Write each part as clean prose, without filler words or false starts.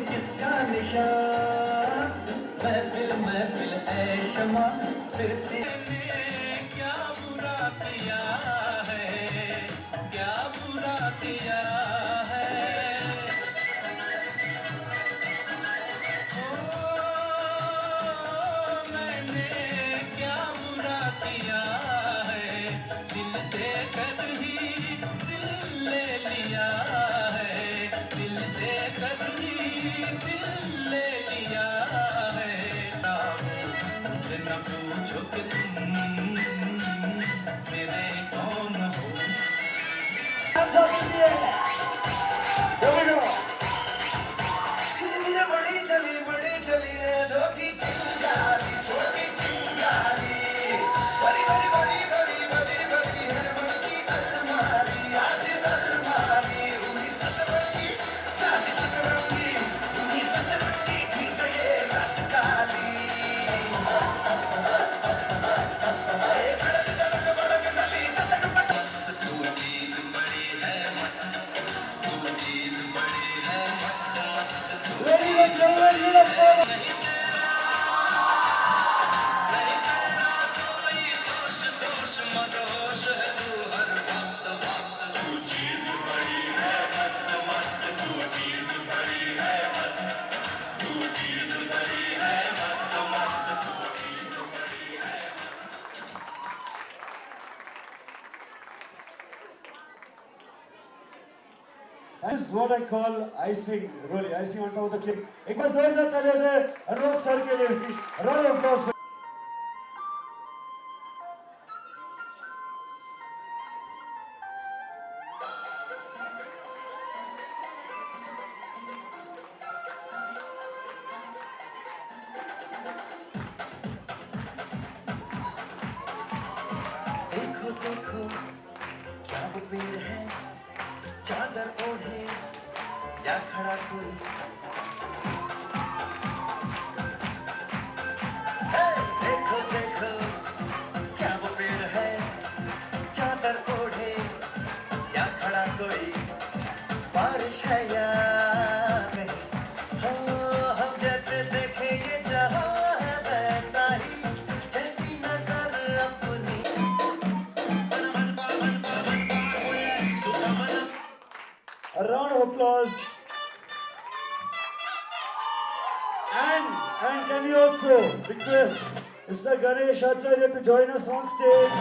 किसका निशान, महफिल महफिल ऐ शमा फिरती क्या बुरा किया है, क्या बुरा किया है। मैंने क्या बुरा किया है, दिल देकर ही दिल ले लिया है, दिल देकर ही दिल ले लिया है। मुझे न पूछो कि तुम मेरे कौन हो। धीरे धीरे बड़ी चली है छोटी चिंगारी, छोटी चिंगारी, बड़ी बड़ी बड़ी बड़ी बड़ी बड़ी है मन की अलमारी, आज अलमारी हुई सतरंगी, सारी सतरंगी हुई सतरंगी की जो ये रात काली। भड़क गली चटक मस्त, तू चीज बड़ी है मस्त, तू चीज बड़ी है मस्त मस्त, तू चीज बड़ी है। This is what I call icing, really, icing on top of the cake. एक बार जोरदार तालियां से अनुराग सर के लिए भी round of applause. देखो देखो क्या वो पेड़ है, चादर ओढ़े या खड़ा कोई। हे, देखो देखो क्या वो पेड़ है, चादर ओढ़े या खड़ा कोई। बारिश है या नहीं, हो हम जैसे देखें ये जहां है वैसा ही, जैसी नजर अपनी। A round of applause. And can we also request Mr. Ganesh Acharya to join us on stage?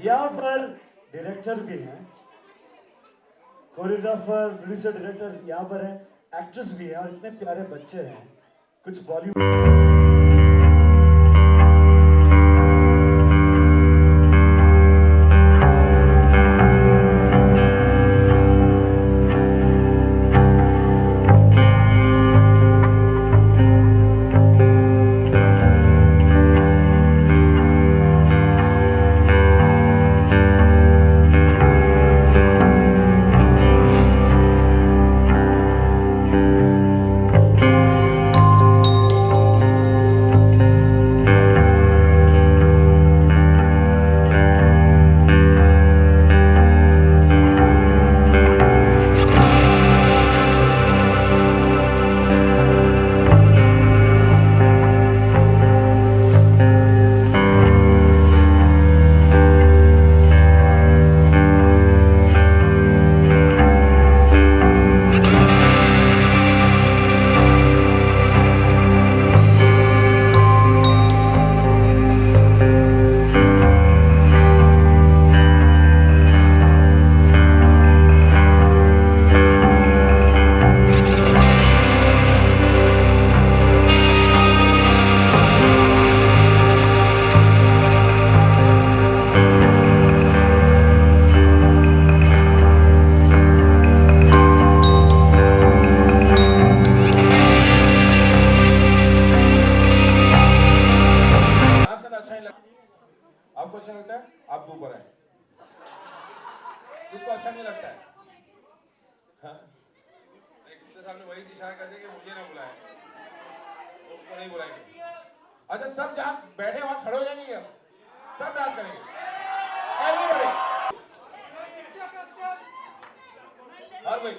यहाँ पर डायरेक्टर भी हैं, कोरियोग्राफर, प्रोड्यूसर, डायरेक्टर यहाँ पर है, एक्ट्रेस भी है और इतने प्यारे बच्चे हैं, कुछ बॉलीवुड। गुप्ता साहब ने वही से इशारा कर दिया कि मुझे ना बुलाए, उनको नहीं बुलाएंगे। अच्छा सब जहाँ बैठे वहाँ खड़े हो जाएंगे, सब डांस करेंगे, एवरीबॉडी, हर कोई।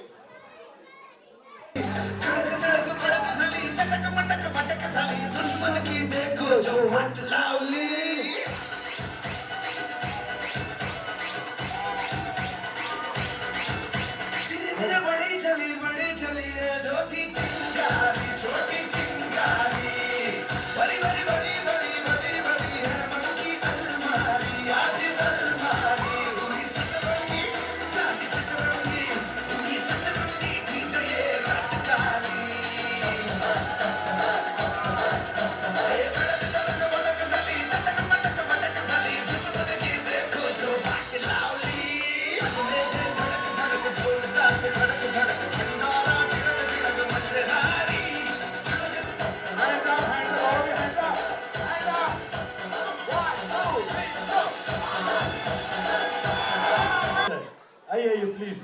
धड़क धड़क धड़क साली चटक मटक फटक साली दुश्मन की देखो जो फट लाउली धीरे धीरे बड़ी चली है जो थी चिंगारी छोटी चिंगारी बड़ी बड़ी बड़ी बड़ी बड़ी बड़ी है मन की अलमारी आज अलमारी हुई सतरंगी साली सतरंगी हुई सतरंगी की जो ये रात काली धड़क धड़क भड़क साली चटक मटक फटक साली दुश्मन की देखो जो फट लाउली धड़क धड़क बोलता से धड़क धड़क भंडारा झड़क झड़क Malhari Hands up, hands up, all of you, hands up, hands up. 1, 2, 3, go. I hear you, please.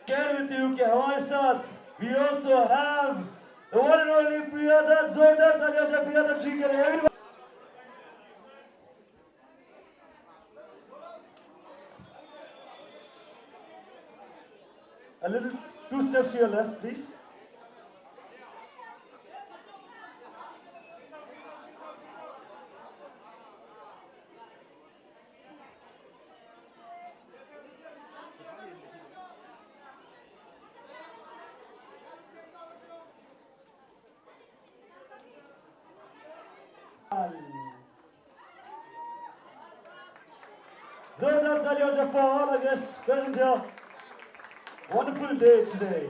Share with you कि हमारे साथ we also have the one and only Priyadat. जोरदार तालियां से प्रियादत जी के लिए. Everybody. A little 2 steps to your left, please. Zoradar talia for all our guests present here. Wonderful day today.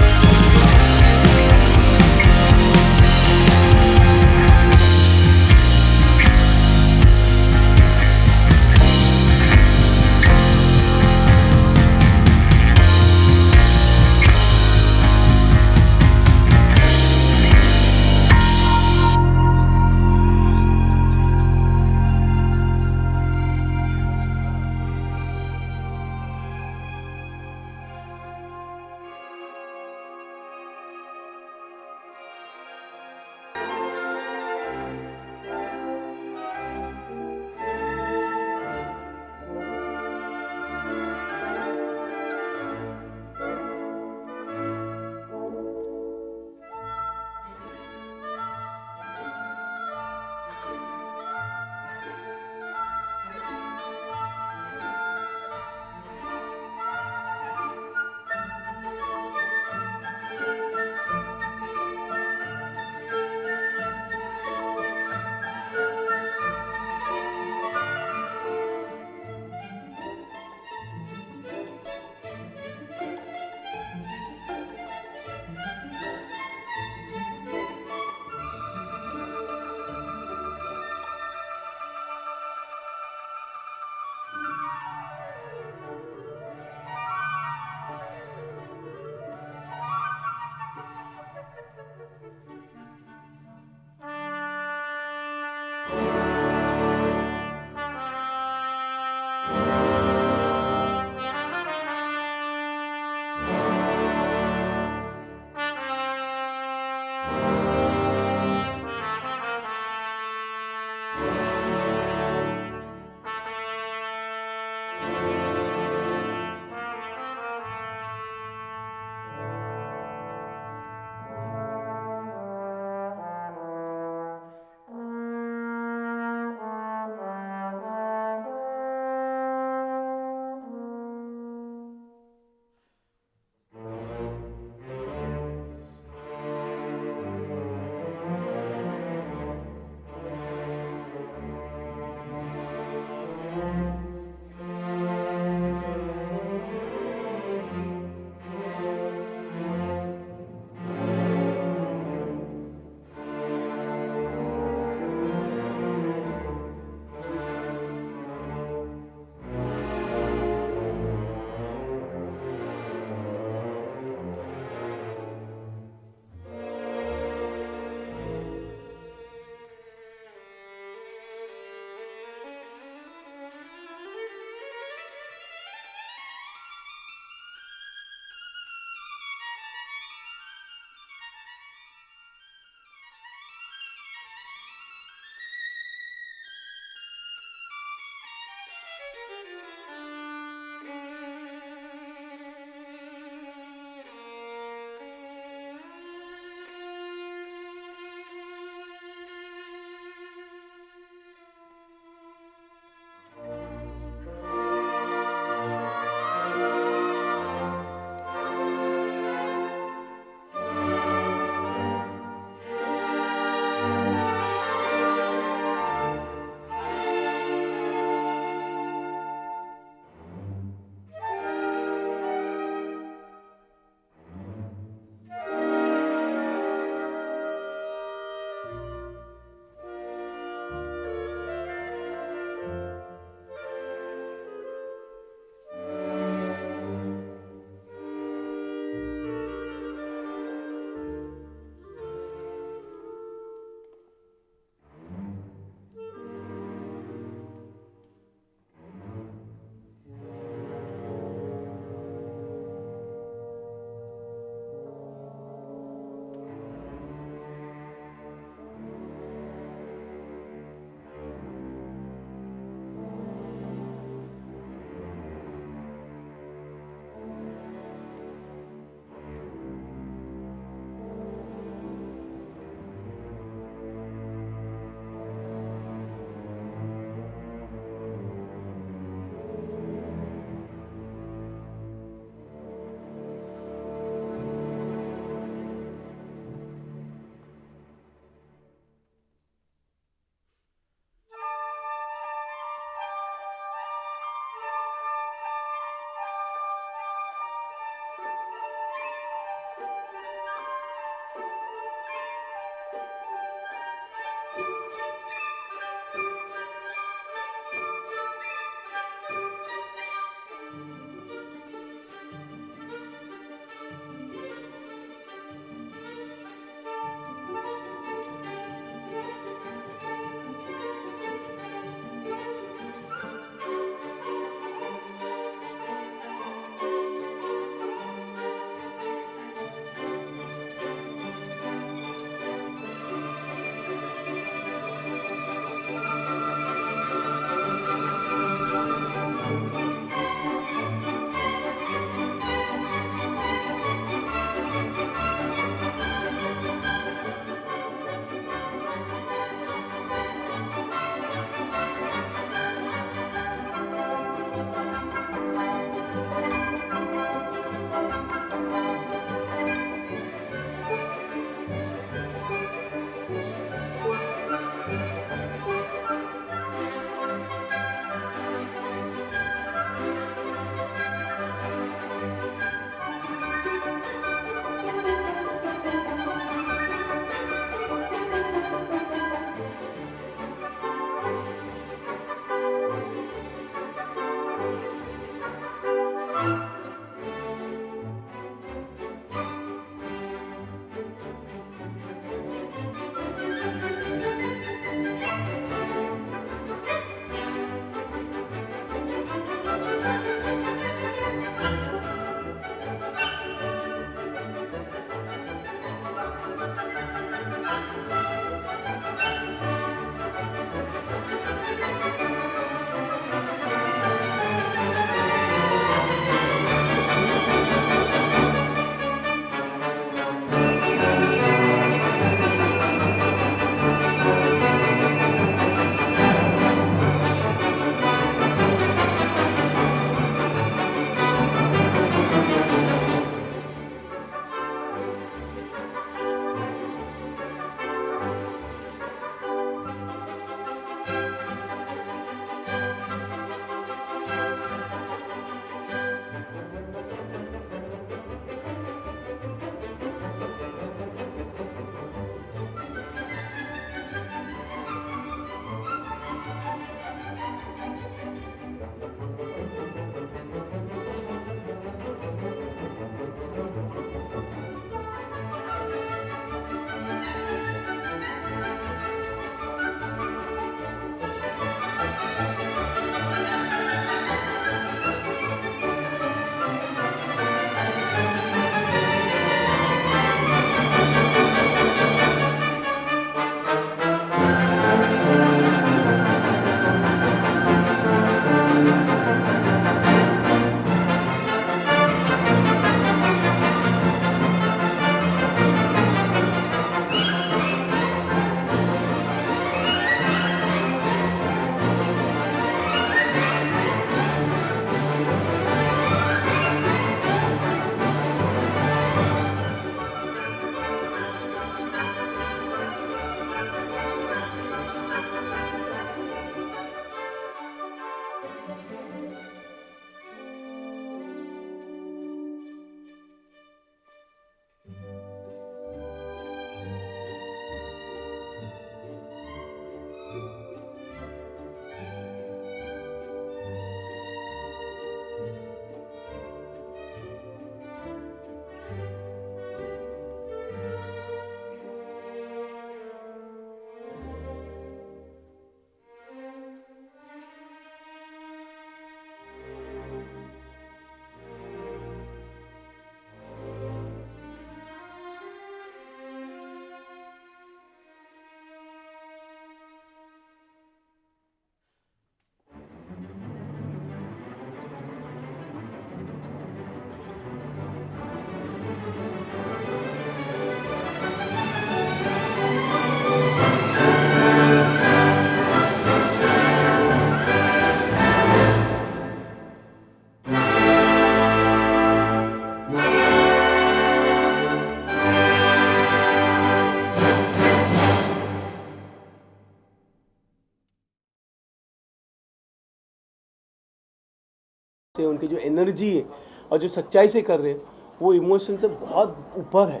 से उनकी जो एनर्जी है और जो सच्चाई से कर रहे हैं वो इमोशन से बहुत ऊपर है।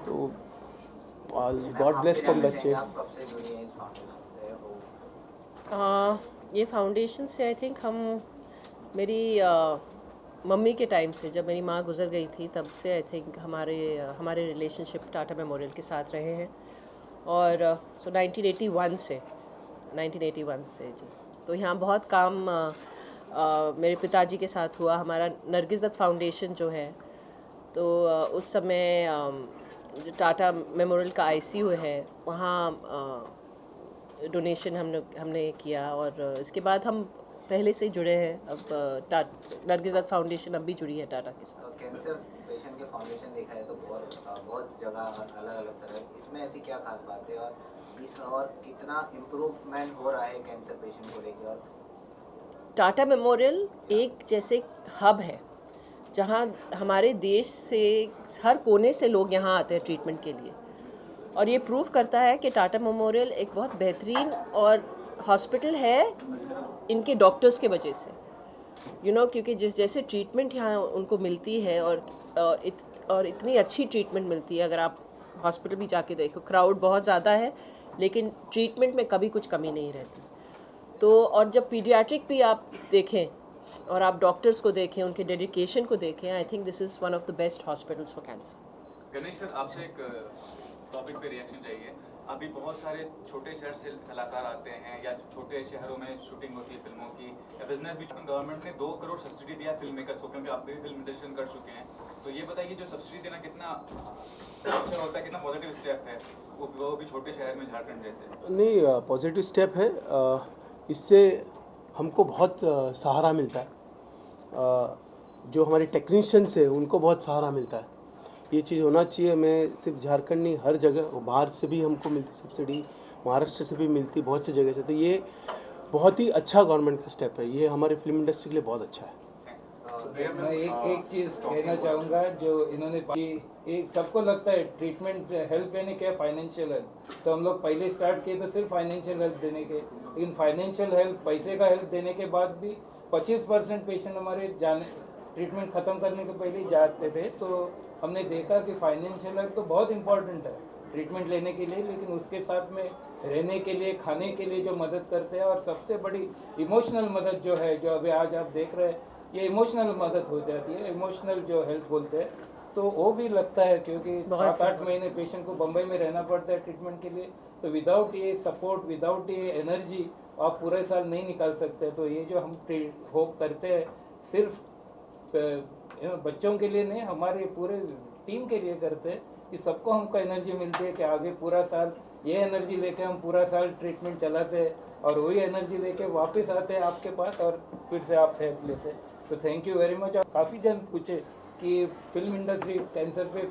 तो गॉड ब्लेस फॉर बच्चे। ये फाउंडेशन से आई थिंक हम मेरी मम्मी के टाइम से, जब मेरी माँ गुजर गई थी तब से आई थिंक हमारे रिलेशनशिप टाटा मेमोरियल के साथ रहे हैं। और सो 1981 से जी, तो यहाँ बहुत काम मेरे पिताजी के साथ हुआ। हमारा नरगिस दत्त फाउंडेशन जो है, तो उस समय जो टाटा मेमोरियल का आईसीयू है वहाँ डोनेशन हमने किया। और इसके बाद हम पहले से ही जुड़े हैं। अब नरगिस दत्त फाउंडेशन अब भी जुड़ी है टाटा के साथ। कैंसर पेशेंट के फाउंडेशन देखा है तो बहुत जगह अलग अलग तरह, इसमें ऐसी क्या खास बात है और कितना इम्प्रूवमेंट हो रहा है कैंसर पेशेंट को लेकर? और टाटा मेमोरियल एक जैसे हब है जहाँ हमारे देश से हर कोने से लोग यहाँ आते हैं ट्रीटमेंट के लिए। और ये प्रूव करता है कि टाटा मेमोरियल एक बहुत बेहतरीन और हॉस्पिटल है इनके डॉक्टर्स के वजह से, क्योंकि जिस जैसे ट्रीटमेंट यहाँ उनको मिलती है और इतनी अच्छी ट्रीटमेंट मिलती है। अगर आप हॉस्पिटल भी जाके देखो, क्राउड बहुत ज़्यादा है लेकिन ट्रीटमेंट में कभी कुछ कमी नहीं रहती। तो और जब पीडियाट्रिक भी आप देखें और आप डॉक्टर्स को देखें, उनके डेडिकेशन को देखें, I think this is one of the best hospitals for cancer. Ganesh sir, आपसे एक टॉपिक पे रिएक्शन चाहिए। अभी बहुत सारे छोटे शहर से कलाकार आते हैं या छोटे शहरों में शूटिंग होती है फिल्मों की या बिजनेस भी। गवर्नमेंट ने 2 करोड़ सब्सिडी दिया फिल्म मेकर्स को, क्योंकि आप भी फिल्म इंडस्ट्री कर चुके हैं। तो ये बताइए, जो सब्सिडी देना कितना अच्छा होता है, कितना पॉजिटिव स्टेप है वो भी छोटे शहर में, झारखंड जैसे? नहीं, पॉजिटिव स्टेप है। इससे हमको बहुत सहारा मिलता है। जो हमारे टेक्नीशियंस हैं उनको बहुत सहारा मिलता है। ये चीज़ होना चाहिए। मैं सिर्फ झारखंड नहीं, हर जगह, बाहर से भी हमको मिलती सब्सिडी, महाराष्ट्र से भी मिलती, बहुत सी जगह से। तो ये बहुत ही अच्छा गवर्नमेंट का स्टेप है। ये हमारे फिल्म इंडस्ट्री के लिए बहुत अच्छा है। मैं एक चीज़ कहना चाहूँगा, जो इन्होंने एक सबको लगता है ट्रीटमेंट हेल्प यानी क्या, फाइनेंशियल हेल्प। तो हम लोग पहले स्टार्ट किए तो सिर्फ फाइनेंशियल हेल्प देने के, लेकिन फाइनेंशियल हेल्प, पैसे का हेल्प देने के बाद भी 25% पेशेंट हमारे जाने ट्रीटमेंट ख़त्म करने के पहले ही जाते थे। तो हमने देखा कि फाइनेंशियल हेल्प तो बहुत इम्पॉर्टेंट है ट्रीटमेंट लेने के लिए, लेकिन उसके साथ में रहने के लिए, खाने के लिए जो मदद करते हैं, और सबसे बड़ी इमोशनल मदद जो है, जो अभी आज आप देख रहे हैं, ये इमोशनल मदद हो जाती है, इमोशनल जो हेल्प बोलते हैं। तो वो भी लगता है, क्योंकि 7-8 महीने पेशेंट को बम्बई में रहना पड़ता है ट्रीटमेंट के लिए। तो विदाउट ये सपोर्ट, विदाउट ये एनर्जी आप पूरे साल नहीं निकाल सकते। तो ये जो हम होप करते हैं, सिर्फ बच्चों के लिए नहीं, हमारे पूरे टीम के लिए करते हैं कि सबको हमको एनर्जी मिलती है कि आगे पूरा साल ये एनर्जी लेके हम पूरा साल ट्रीटमेंट चलाते हैं, और वही एनर्जी लेके वापस आते हैं आपके पास और फिर से आप हेल्प लेते हैं। तो थैंक यू वेरी मच। काफ़ी जन पूछे कि फिल्म इंडस्ट्री कैंसर पे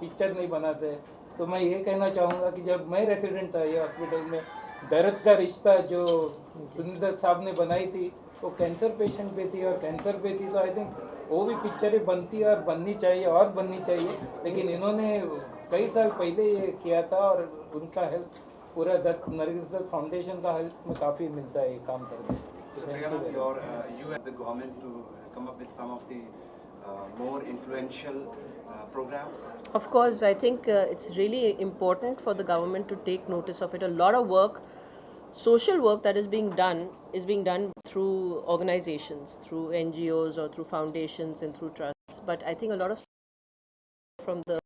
पिक्चर नहीं बनाते, तो मैं ये कहना चाहूँगा कि जब मैं रेसिडेंट था ये हॉस्पिटल में, दर्द का रिश्ता जो सुंदर साहब ने बनाई थी, वो कैंसर पेशेंट पे थी और कैंसर पे थी। तो आई थिंक वो भी पिक्चरें बनती और बननी चाहिए और बननी चाहिए, लेकिन इन्होंने कई साल पहले ये किया था, और उनका हेल्प पूरा नरगिस दत्त फाउंडेशन का हेल्प में काफ़ी मिलता है ये काम करके। So Priyana, you and the government to come up with some of the more influential programs? Of course, I think it's really important for the government to take notice of it. A lot of work, social work that is being done through organizations, through NGOs or through foundations and through trusts. But I think a lot of from the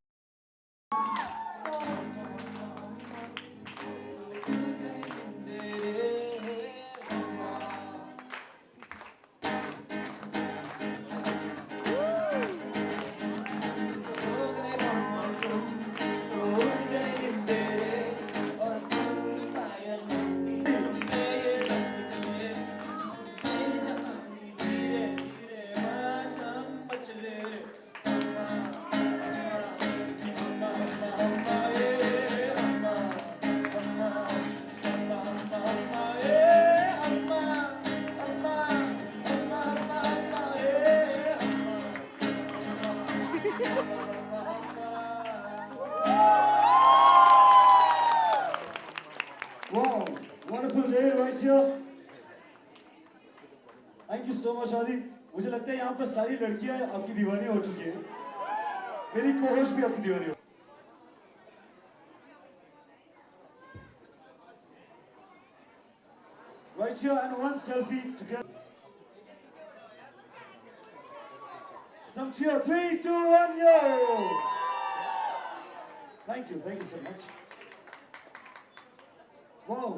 Wow, wonderful day right here. Thank you so much, Adi. मुझे लगता है यहाँ पर सारी लड़कियाँ आपकी दीवानी हो चुकी है। मेरी कोहोश भी आपकी दीवानी हो। Right here and one selfie together. Some cheer. 3, 2, 1, yo! Thank you so much. Wow.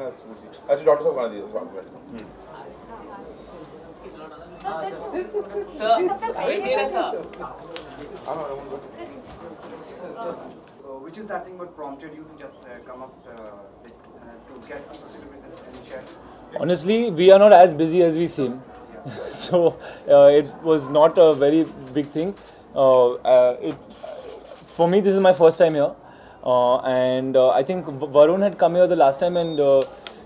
अच्छा डॉक्टर साहब बना दिए Which is that thing what prompted you to just come up to get associated with this initiative? Honestly, we are not as busy as we seem. So it was not a very big thing. For me, this is my first time here. And I think Varun had come here the last time, and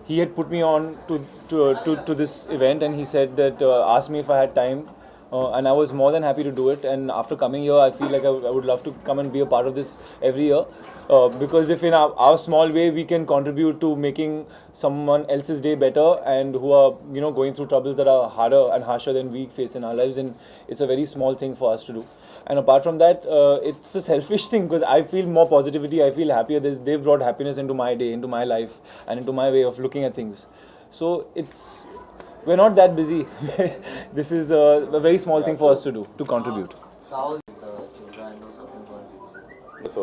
he had put me on to this event, and he said that asked me if I had time, and I was more than happy to do it. And after coming here, I feel like I would love to come and be a part of this every year, because if in our small way we can contribute to making someone else's day better, and who are going through troubles that are harder and harsher than we face in our lives, and it's a very small thing for us to do. And apart from that, it's a selfish thing because I feel more positivity, I feel happier. They've brought happiness into my day, into my life, and into my way of looking at things. So we're not that busy. This is a very small thing for us to do, to contribute. So how is the children or something going? So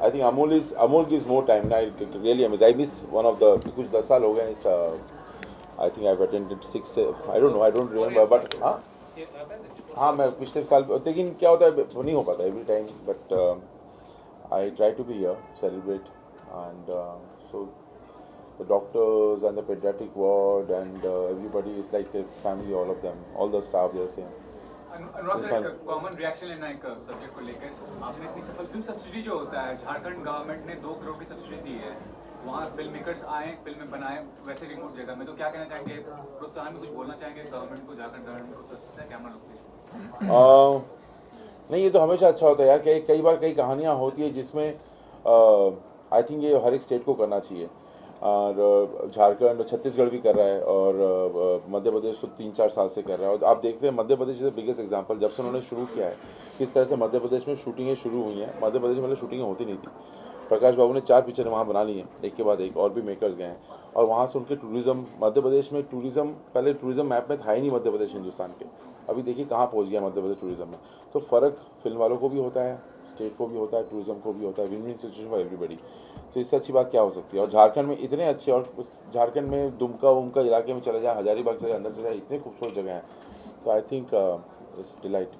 I think Amol gives more time. Now really amazing. I miss one of the कुछ 10 साल हो गए इस I think I've attended 6 I don't know, I don't remember, but हाँ मैं पिछले साल, लेकिन क्या होता है नहीं हो पाता every time, but I try to be here, celebrate, and so the doctors and the pediatric ward and everybody is like a family, all of them, all the staff they are saying. Anurag sir, एक common reaction लेना एक subject को लेकर, आपने इतनी सफल film subsidy जो होता है, झारखंड गवर्नमेंट ने 2 करोड़ की सब्सिडी दी है, वहाँ फिल्म मेकर्स आए, फिल्में बनाए, वैसे रिमोट जगह में, तो क्या कहना चाहेंगे, प्रोत्साहन में कुछ बोलना चाहेंगे गवर्नमेंट को, झारखंड गवर्नमेंट को, सोचता है क्या मान लो? नहीं, ये तो हमेशा अच्छा होता है यार, कई बार कई कहानियाँ होती है जिसमें आई थिंक ये हर एक स्टेट को करना चाहिए, और झारखंड और छत्तीसगढ़ भी कर रहा है, और मध्य प्रदेश तो 3-4 साल से कर रहा है। और आप देखते हैं Madhya Pradesh is biggest example, जब से उन्होंने शुरू किया है किस तरह से मध्य प्रदेश में शूटिंगें शुरू हुई हैं। मध्य प्रदेश में पहले शूटिंगें होती नहीं थी, प्रकाश बाबू ने 4 पिक्चर वहाँ बना ली हैं, एक के बाद एक, और भी मेकर्स गए हैं, और वहाँ से उनके टूरिज़्म, मध्य प्रदेश में टूरिज़्म पहले टूरिज़्म मैप में था ही नहीं मध्य प्रदेश हिंदुस्तान के, अभी देखिए कहाँ पहुँच गया मध्य प्रदेश टूरिज़्म में। तो फ़र्क फिल्म वालों को भी होता है, स्टेट को भी होता है, टूरिज़्म को भी होता है, win win situation for everybody. तो इससे अच्छी बात क्या हो सकती है। और झारखंड में इतने अच्छे, और झारखंड में दुमका उमका इलाके में चले जाए, हजारीबाग से अंदर चले जाए, इतने खूबसूरत जगह हैं, तो I think it's delight.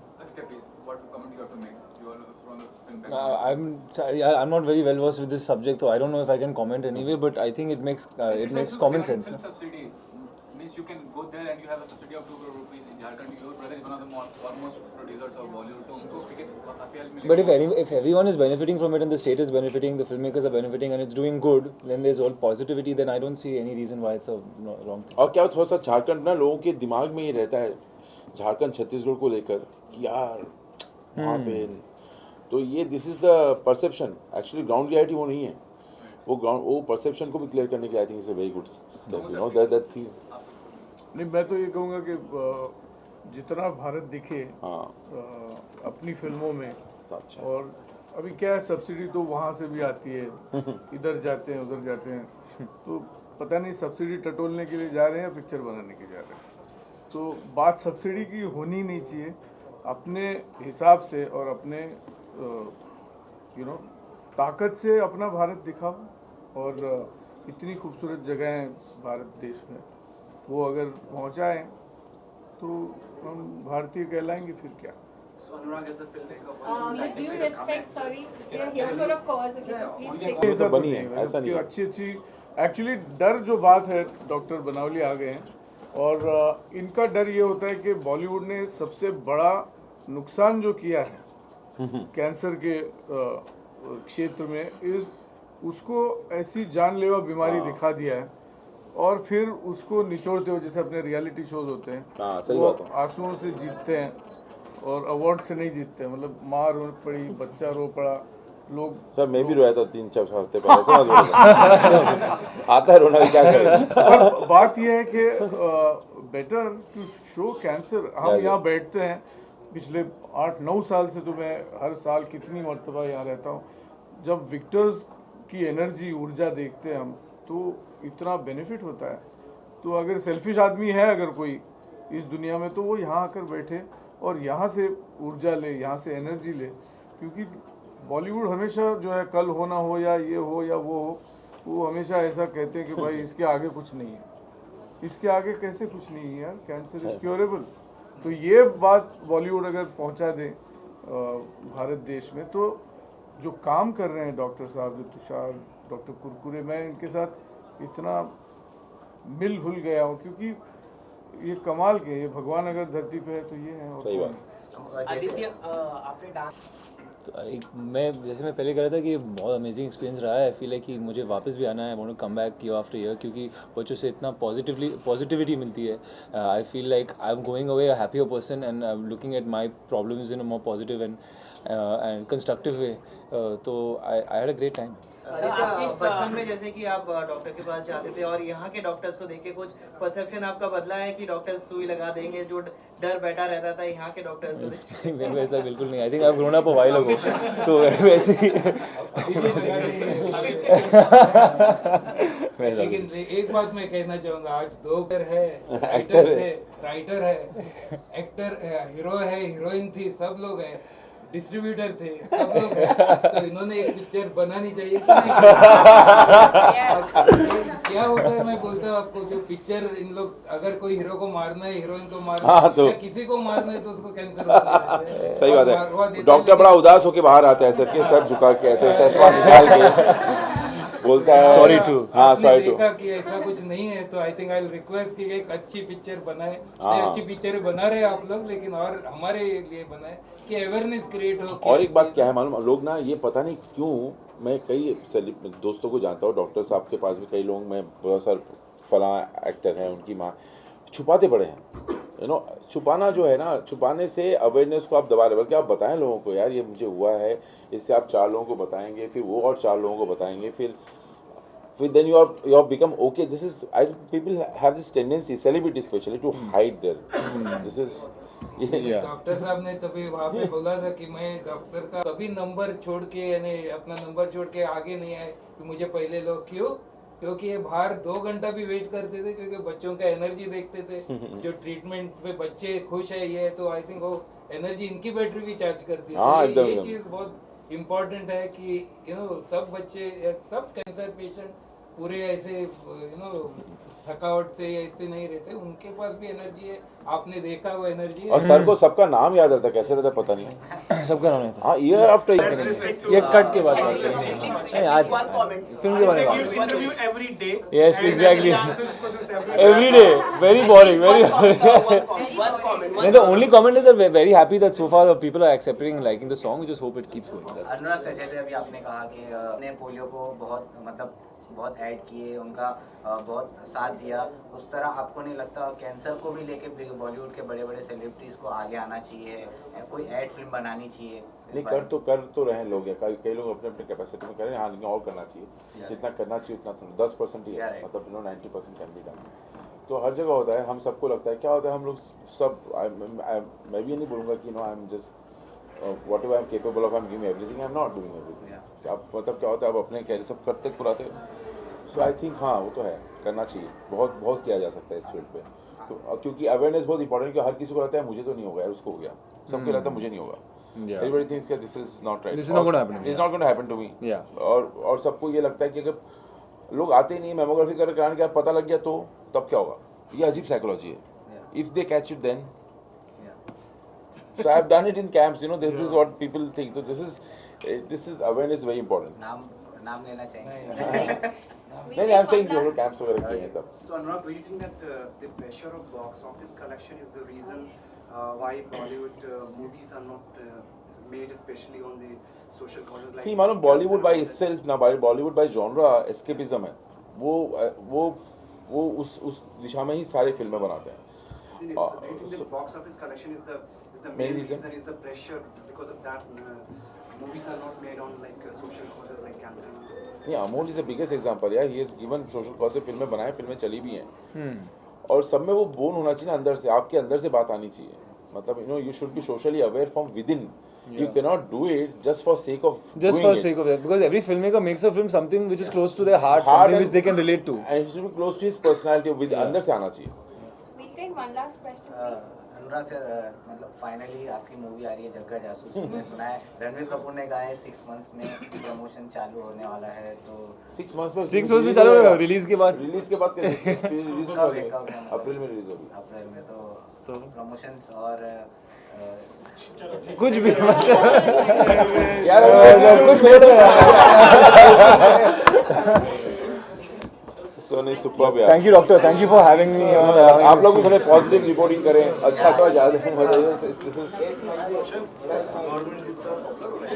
I'm not very well versed with this subject, so I don't know if I can comment anyway. But I think it makes common sense. Film subsidy means you can go there and you have a subsidy of 2 crore rupees in Jharkhand. Your brother is one of the foremost producers of Bollywood. So उनको cricket काफी help मिलेगी. But if everyone is benefiting from it and the state is benefiting, the filmmakers are benefiting, and it's doing good, then there's all positivity. Then I don't see any reason why it's a wrong thing. और क्या थोड़ा सा झारखंड ना लोगों के दिमाग में ये रहता है झारखंड छत्तीसगढ़ को लेकर कि यार वहाँ पे, तो ये this is the perception, actually ground reality वो नहीं है, वो परसेप्शन को भी क्लियर करने के लिए I think it's a very good step, you know, that thing. नहीं, मैं तो ये कहूँगा कि जितना भारत दिखे अपनी फिल्मों में, अच्छा, और अभी क्या है, सब्सिडी तो वहाँ से भी आती है, इधर जाते हैं उधर जाते हैं, तो पता नहीं सब्सिडी टटोलने के लिए जा रहे हैं या पिक्चर बनाने के जा रहे हैं। तो बात सब्सिडी की होनी नहीं चाहिए, अपने हिसाब से और अपने यू नो ताकत से अपना भारत दिखाओ, और इतनी खूबसूरत जगह हैं भारत देश में, वो अगर पहुंचाएं तो हम भारतीय कहलाएंगे, फिर क्या। ऐसा बनी है, ऐसा नहीं, अच्छी एक्चुअली डर जो बात है, डॉक्टर बनावली आ गए हैं, और इनका डर ये होता है कि बॉलीवुड ने सबसे बड़ा नुकसान जो किया है कैंसर के क्षेत्र में, उसको ऐसी जानलेवा बीमारी दिखा दिया है, और फिर उसको निचोड़ते हो, जैसे अपने रियलिटी शोज होते हैं, वो आंसुओं से जीतते हैं और अवार्ड से नहीं जीतते हैं। मतलब माँ रो पड़ी, बच्चा रो पड़ा, लोग, सर मैं भी रोया था 3-4 हफ्ते पहले, समझ लो आता है रोना, क्या करें। बात यह है कि बेटर टू शो कैंसर, हम यहाँ बैठते हैं पिछले 8-9 साल से, तो मैं हर साल कितनी मरतबा यहाँ रहता हूँ, जब विक्टर्स की एनर्जी, ऊर्जा देखते हैं हम, तो इतना बेनिफिट होता है। तो अगर सेल्फिश आदमी है अगर कोई इस दुनिया में, तो वो यहाँ आकर बैठे और यहाँ से ऊर्जा ले, यहाँ से एनर्जी ले, क्योंकि बॉलीवुड हमेशा जो है, कल होना हो या ये हो या वो हो, वो हमेशा ऐसा कहते हैं कि भाई इसके आगे कुछ नहीं है। इसके आगे कैसे कुछ नहीं है यार, कैंसर इज क्योरेबल। तो ये बात बॉलीवुड अगर पहुंचा दे भारत देश में, तो जो काम कर रहे हैं डॉक्टर साहब, जो तुषार, डॉक्टर कुरकुरे, मैं इनके साथ इतना मिल भुल गया हूँ, क्योंकि ये कमाल के, ये भगवान अगर धरती पे है तो ये है। सही बात। आदित्य, आपने डांस, तो मैं जैसे मैं पहले कह रहा था कि बहुत अमेजिंग एक्सपीरियंस रहा है। आई फील है कि मुझे वापस भी आना है, I want to come back year after year, क्योंकि बच्चों से इतना पॉजिटिविटी मिलती है। I feel like I am going away a happier person and I am looking at my problems in a more positive and constructive way. तो I had a great time. बचपन में जैसे कि आप डॉक्टर के पास जाते थे और यहाँ के डॉक्टर्स को देख के कुछ परसेप्शन आपका बदला है कि डॉक्टर्स सुई लगा देंगे, जो डर बैठा रहता था यहाँ के डॉक्टर्स को देख के? नहीं, वैसा बिल्कुल नहीं। I think I grown up a while ago, तो वैसे ही लेकिन एक बात मैं कहना चाहूंगा, आज दो है, राइटर है, एक्टर, हीरो है, हीरोइन थी, सब लोग हैं, डिस्ट्रीब्यूटर थे, सब लोग हैं, तो इन्होंने एक पिक्चर बनानी चाहिए कि नहीं? क्या होता है, मैं बोलता हूँ आपको, जो पिक्चर इन लोग, अगर कोई हीरो को मारना है, हीरोइन को मारना है, तो किसी को मारना है तो उसको कैंसर होता है। सही बात है। डॉक्टर बड़ा उदास होके बाहर आता है, सर झुका के ऐसे चश्मा निकाल के बोलता है सॉरी टू। हाँ, सॉरी टू। देखा कि ऐसा कुछ नहीं है, तो आई थिंक आई विल रिक्वेस्ट कि एक अच्छी पिक्चर बनाए। अच्छी पिक्चर बना रहे आप लोग, लेकिन और हमारे लिए बनाए कि अवेयरनेस क्रिएट हो। और एक बात क्या है मालूम, लोग ना ये पता नहीं क्यों, मैं कई दोस्तों को जानता हूँ, डॉक्टर साहब के पास भी कई लोग, मैं बहुत सारे फलां एक्टर हैं, उनकी माँ छुपाते पड़े हैं, यू नो। छुपाना जो है ना, छुपाने से अवेयरनेस को आप दबा रहे, बल्कि आप बताएं लोगों को, यार ये मुझे हुआ है, इससे आप 4 लोगों को बताएंगे, फिर वो और 4 लोगों को बताएंगे, फिर then you are become okay. This is, I think people have this tendency, celebrity especially, to hide their this is doctor साहब ने तभी वहाँ पे बोला था कि मैं डॉक्टर का कभी नंबर छोड़ के, यानी अपना नंबर छोड़ के आगे नहीं आए कि मुझे पहले लोग, क्यों? क्योंकि ये बाहर 2 घंटा भी वेट करते थे, क्योंकि बच्चों का एनर्जी देखते थे, जो ट्रीटमेंट पे बच्चे खुश है, ये तो आई थिंक वो एनर्जी इनकी बैटरी भी चार्ज करती है। ये चीज़ बहुत इम्पोर्टेंट है कि यू नो सब बच्चे, सब कैंसर पेशेंट पूरे ऐसे यू नो थकावट से ऐसे नहीं रहते, उनके पास भी एनर्जी है, आपने देखा वो एनर्जी है। और सर को सबका नाम याद रहता, कैसे रहता पता नहीं, सबका नाम रहता। हाँ, ईयर आफ्टर ये कट के बाद नहीं, आज फिल्म के बारे में। Yes exactly, every day, very boring, very नहीं, the only comment is that very happy that so far people are excepting and liking the song, just hope it keeps going. Anurag sir, जैसे अभी आपने कहा कि ने पोलियो को बहुत add किए, उनका बहुत साथ दिया, उस तरह आपको नहीं लगता कैंसर को भी लेके बॉलीवुड के बड़े बड़े सेलिब्रिटीज को आगे आना चाहिए, कोई ऐड फिल्म बनानी चाहिए? नहीं, कर तो रहे लोग, कई लोग अपने अपने कैपेसिटी में करें, हाँ, लेकिन और करना चाहिए, जितना करना चाहिए उतना 10% ही है, मतलब 90% कैन बी डन। तो हर जगह होता है, हम सबको लगता है, क्या होता है, हम लोग सब, मैं भी नहीं बोलूँगा कि no I am just whatever I am capable of, I am giving everything, I am not doing everything. अब मतलब क्या होता है, अब अपने कैरियर सब करते पुराते, सो आई थिंक हाँ, वो तो है, करना चाहिए, बहुत बहुत किया जा सकता है इस फील्ड पे, तो क्योंकि अवेयरनेस बहुत इंपॉर्टेंट है, हर किसी को लगता है मुझे तो नहीं होगा यार, उसको हो गया, सबको लगता है मुझे नहीं होगा, everybody thinks that this is not right, this is not going to happen, it's not going to happen to me, और सबको ये लगता है कि अगर लोग आते ही नहीं, मेमोग्राफी कराने के बाद पता लग गया तो तब क्या होगा, ये अजीब साइकोलॉजी है, if they catch it then. So I have done it in camps, you know, this is what people think, so this is awareness very important. नाम लेना चाहिए? नहीं, I'm saying जो लोग camps वगैरह किए हैं तब। So Anurag, do you think that the pressure of box office collection is the reason why Bollywood movies are not made, especially on the social causes like? See, मालूम Bollywood by itself ना, Bollywood by genre escapism है, वो उस दिशा में ही सारी फिल्में बनाते हैं। Do you think the box office collection is the main reason, is the pressure, because of that movies are not made on like social causes like cancer? नहीं, Amol is the biggest example यार, he has given social cause से फिल्में बनाए, फिल्में चली भी हैं, और सब में वो बोन होना चाहिए ना, अंदर से, आपके अंदर से बात आनी चाहिए, मतलब you know, you should be socially aware from with in, you cannot do it just for sake of that, because every filmmaker makes a film something which is close to their heart, something which they can relate to, and it should be close to his personality, with अंदर से आना चाहिए। We'll take one last question, please. Anurag sir, मतलब finally आपकी movie आ रही है जग्गा जासूस, मैंने सुना है रणवीर कपूर ने कहा है 6 months में प्रमोशन चालू होने वाला है, तो 6 months में चालू होगा, रिलीज के बाद अप्रैल में रिलीज होगी, अप्रैल में, तो प्रमोशंस और कुछ भी यार कुछ बोलो So नहीं, सुपर्ब यार। Thank you doctor, thank you for having me. आप लोग भी थोड़े पॉजिटिव रिपोर्टिंग करें, अच्छा तो ज्यादा बताइए।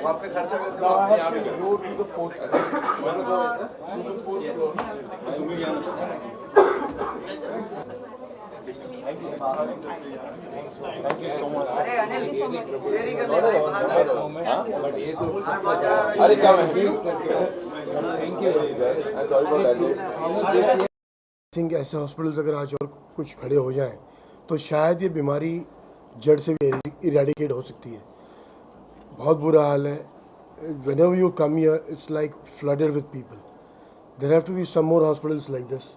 वहाँ पे खर्चा करते हो आप यहाँ पे road to the fourth Thank you so much. अरे अनिल चेरी कर ले भाई बाहर बट ये तो अरे क्या मैं थैंक यू थिंक ऐसे हॉस्पिटल्स अगर आज और कुछ खड़े हो जाएं तो शायद ये बीमारी जड़ से भी इरेडिकेट हो सकती है। बहुत बुरा हाल है। Whenever you come here, it's like flooded with people. There have to be some more hospitals like this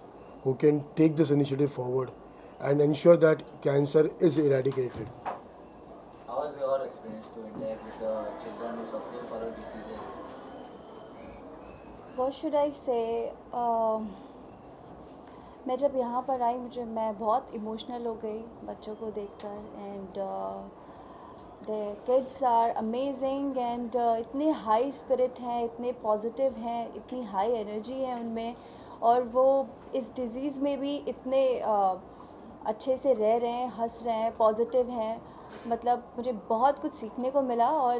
who can take this initiative forward and ensure that cancer is eradicated. How was your experience to interact with the children who suffering from diseases? What should I say? मैं जब यहाँ पर आई मैं बहुत emotional हो गई बच्चों को देखकर and the kids are amazing and इतने हाई स्पिरिट हैं, इतने पॉजिटिव हैं, इतनी हाई एनर्जी है उनमें और वो इस डिज़ीज़ में भी इतने अच्छे से रह रहे हैं, हंस रहे हैं, पॉजिटिव हैं। मतलब मुझे बहुत कुछ सीखने को मिला और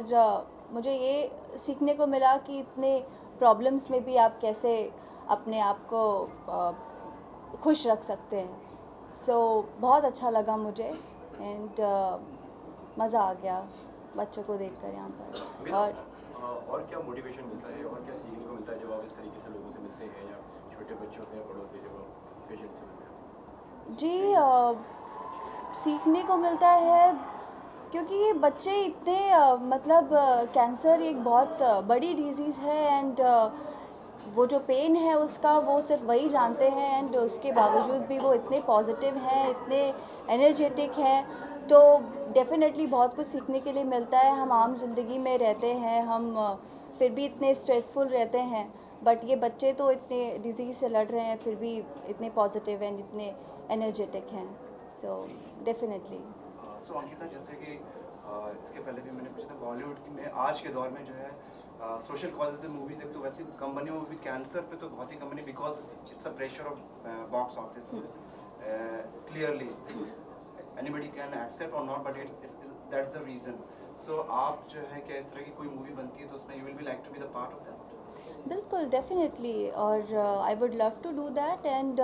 मुझे ये सीखने को मिला कि इतने प्रॉब्लम्स में भी आप कैसे अपने आप को खुश रख सकते हैं। सो बहुत अच्छा लगा मुझे एंड मज़ा आ गया बच्चों को देखकर यहाँ पर। और क्या मोटिवेशन मिलता है और क्या सीखने को मिलता है जब आप इस तरीके से लोगों से मिलते हैं या छोटे बच्चों से या बड़ों से जब आप पेशेंट से मिलते हैं? जी सीखने को मिलता है क्योंकि ये बच्चे इतने मतलब कैंसर एक बहुत बड़ी डिजीज़ है एंड वो जो पेन है उसका वो सिर्फ वही जानते हैं एंड उसके बावजूद भी वो इतने पॉजिटिव हैं, इतने एनर्जेटिक हैं। तो डेफिनेटली बहुत कुछ सीखने के लिए मिलता है। हम आम जिंदगी में रहते हैं, हम फिर भी इतने स्ट्रेसफुल रहते हैं, बट ये बच्चे तो इतने डिजीज़ से लड़ रहे हैं फिर भी इतने पॉजिटिव एंड इतने एनर्जेटिक हैं। सो डेफिनेटली सो अंकिता, जैसे कि इसके पहले भी मैंने पूछा था, बॉलीवुड में आज के दौर में जो है सोशल कॉजेज पे मूवीज एक तो वैसी कंपनियों में भी कैंसर पे तो बहुत ही company because it's a pressure of box office clearly anybody can accept or not but it's that's the reason. So आप जो है क्या इस तरह की कोई मूवी बनती है तो उसमें you will be like to be the part of that? बिल्कुल डेफिनेटली और I would love to do that and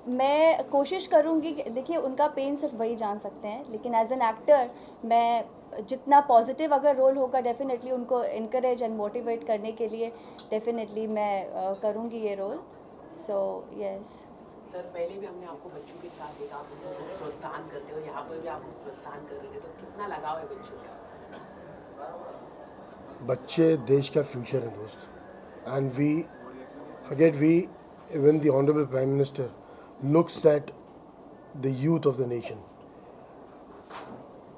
मैं कोशिश करूँगी। देखिए उनका पेन सिर्फ वही जान सकते हैं, लेकिन एज एन एक्टर मैं जितना पॉजिटिव अगर रोल होगा डेफिनेटली उनको इनकरेज एंड मोटिवेट करने के लिए डेफिनेटली मैं करूँगी ये रोल। सो यस सर, पहले भी हमने आपको बच्चों के साथ देखा, आप उनको प्रोत्साहन करते हो, यहाँ पर भी आप प्रोत्साहन कर रहे थे, तो कितना लगाव है बच्चों से? बच्चे देश का फ्यूचर है दोस्त and we forget we even the honourable prime minister looks at the youth of the nation.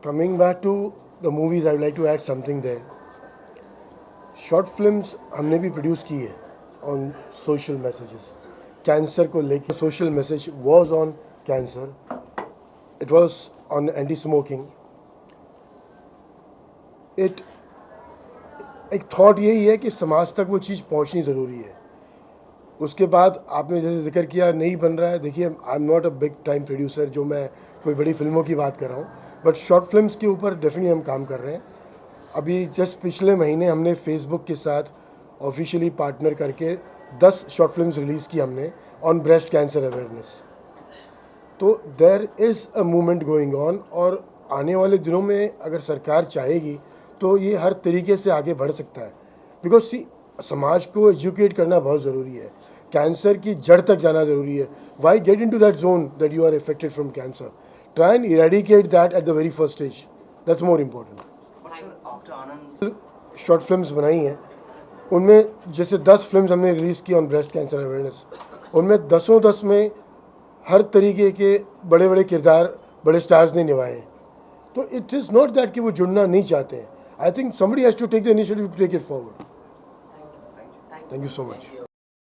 Coming back to the movies, I would like to add something there. Short films हमने भी produce की है on social messages. Cancer को लेके social message was on cancer. It was on anti-smoking. एक thought यही है कि समाज तक वो चीज़ पहुँचनी ज़रूरी है। उसके बाद आपने जैसे जिक्र किया नहीं बन रहा है, देखिए I am not a big time producer जो मैं कोई बड़ी फिल्मों की बात कर रहा हूँ, बट शॉर्ट फिल्म्स के ऊपर डेफिनेटली हम काम कर रहे हैं। अभी जस्ट पिछले महीने हमने फेसबुक के साथ ऑफिशियली पार्टनर करके 10 शॉर्ट फिल्म्स रिलीज़ की हमने ऑन ब्रेस्ट कैंसर अवेयरनेस। तो there is a movement going on और आने वाले दिनों में अगर सरकार चाहेगी तो ये हर तरीके से आगे बढ़ सकता है। बिकॉज समाज को एजुकेट करना बहुत ज़रूरी है, कैंसर की जड़ तक जाना ज़रूरी है। Why get into that zone that you are affected from cancer, try and eradicate that at the very first stage, that's more important. Short films बनाई हैं, उनमें जैसे 10 फिल्म्स हमने रिलीज़ की ऑन ब्रेस्ट कैंसर अवेयरनेस, उनमें 10 में हर तरीके के बड़े बड़े किरदार बड़े स्टार्स ने निभाए हैं। तो इट इज़ नॉट दैट कि वो जुड़ना नहीं चाहते हैं। I think somebody has to take the initiative to take it forward. Thank you so much.